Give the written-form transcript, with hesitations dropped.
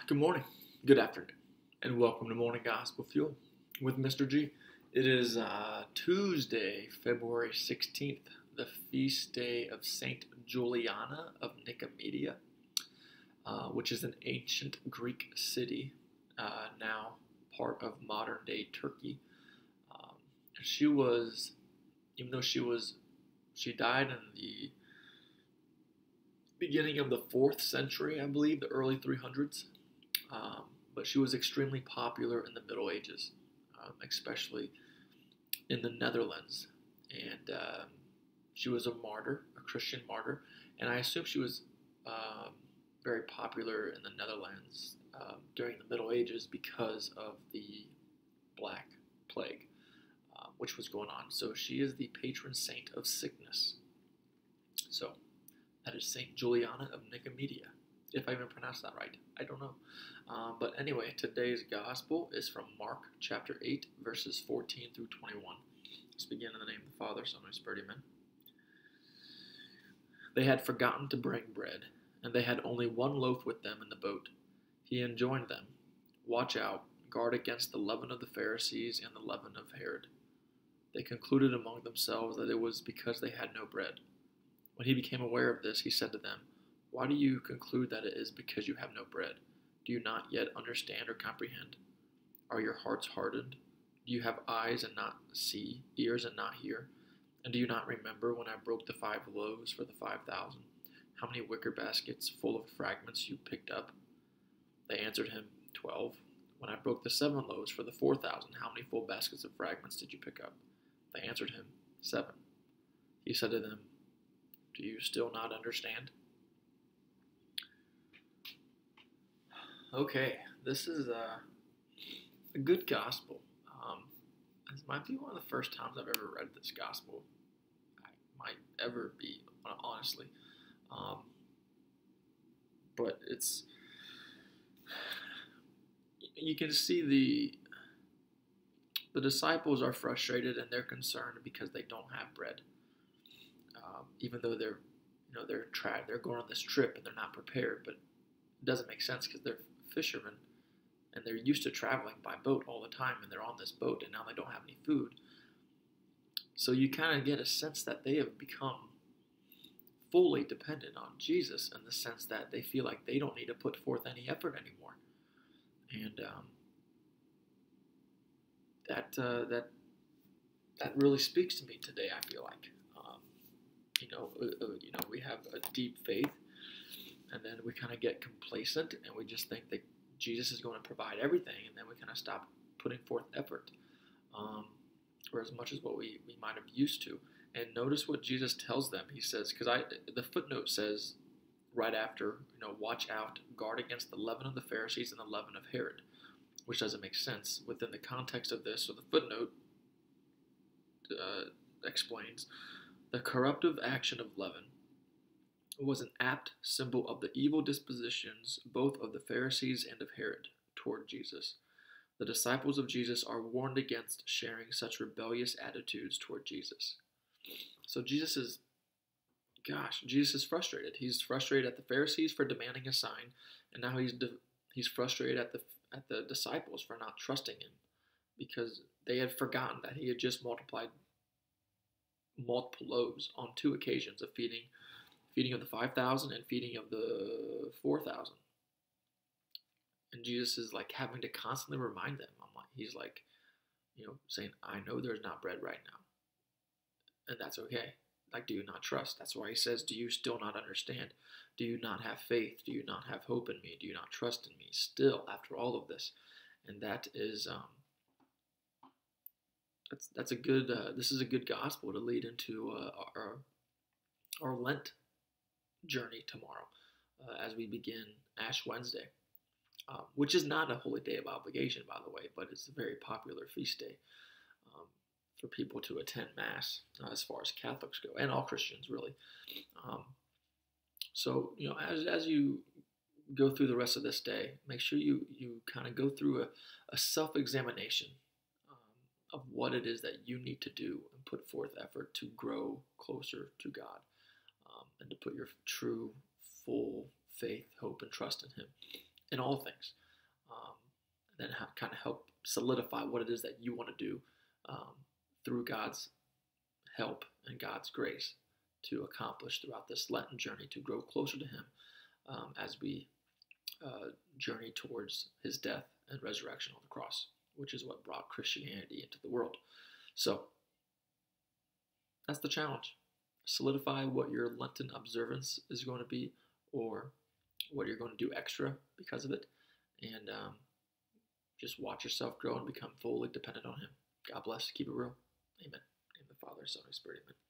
Good morning, good afternoon, and welcome to Morning Gospel Fuel with Mr. G. It is Tuesday, February 16th, the feast day of Saint Juliana of Nicomedia, which is an ancient Greek city, now part of modern-day Turkey. She was, even though she died in the beginning of the 4th century, I believe, the early 300s. But she was extremely popular in the Middle Ages, especially in the Netherlands. And she was a martyr, a Christian martyr. And I assume she was very popular in the Netherlands during the Middle Ages because of the Black Plague, which was going on. So she is the patron saint of sickness. So that is Saint Juliana of Nicomedia. If I even pronounced that right, I don't know. But anyway, today's gospel is from Mark chapter 8, verses 14 through 21. Let's begin in the name of the Father, Son, and Spirit, amen. They had forgotten to bring bread, and they had only one loaf with them in the boat. He enjoined them, "Watch out, guard against the leaven of the Pharisees and the leaven of Herod." They concluded among themselves that it was because they had no bread. When he became aware of this, he said to them, "Why do you conclude that it is because you have no bread? Do you not yet understand or comprehend? Are your hearts hardened? Do you have eyes and not see, ears and not hear? And do you not remember when I broke the 5 loaves for the 5,000, how many wicker baskets full of fragments you picked up?" They answered him, 12. "When I broke the 7 loaves for the 4,000, how many full baskets of fragments did you pick up?" They answered him, 7. He said to them, "Do you still not understand?" Okay, this is a good gospel. This might be one of the first times I've ever read this gospel. I might ever be, honestly. But you can see the disciples are frustrated and they're concerned because they don't have bread. Even though they're going on this trip and they're not prepared, but it doesn't make sense because they're fishermen and they're used to traveling by boat all the time, and they're on this boat and now they don't have any food. So you kind of get a sense that they have become fully dependent on Jesus, in the sense that they feel like they don't need to put forth any effort anymore. And that really speaks to me today, I feel like. We have a deep faith, and then we kind of get complacent, and we just think that Jesus is going to provide everything, and then we kind of stop putting forth effort, or as much as what we might have used to. And notice what Jesus tells them. He says, because the footnote says right after, watch out, guard against the leaven of the Pharisees and the leaven of Herod, which doesn't make sense within the context of this. So the footnote explains, the corruptive action of leaven was an apt symbol of the evil dispositions both of the Pharisees and of Herod toward Jesus. The disciples of Jesus are warned against sharing such rebellious attitudes toward Jesus. So Jesus is frustrated. He's frustrated at the Pharisees for demanding a sign, and now he's frustrated at the disciples for not trusting him, because they had forgotten that he had just multiplied multiple loaves on 2 occasions of feeding of the 5,000 and feeding of the 4,000. And Jesus is like having to constantly remind them. He's like, saying, I know there's not bread right now, and that's okay. Like, do you not trust? That's why he says, do you still not understand? Do you not have faith? Do you not have hope in me? Do you not trust in me still after all of this? And that is that's a good. This is a good gospel to lead into our Lent journey tomorrow, as we begin Ash Wednesday, which is not a holy day of obligation, by the way, but it's a very popular feast day for people to attend Mass, as far as Catholics go, and all Christians really. So as you go through the rest of this day, make sure you kind of go through a self-examination of what it is that you need to do and put forth effort to grow closer to God, and to put your true, full faith, hope, and trust in Him. in all things. And then kind of help solidify what it is that you want to do um, through God's help and God's grace to accomplish throughout this Lenten journey to grow closer to Him as we journey towards His death and resurrection on the cross, which is what brought Christianity into the world. So that's the challenge. Solidify what your Lenten observance is going to be, or what you're going to do extra because of it, and just watch yourself grow and become fully dependent on Him. God bless. Keep it real. Amen. In the Father, Son, and Spirit. Amen.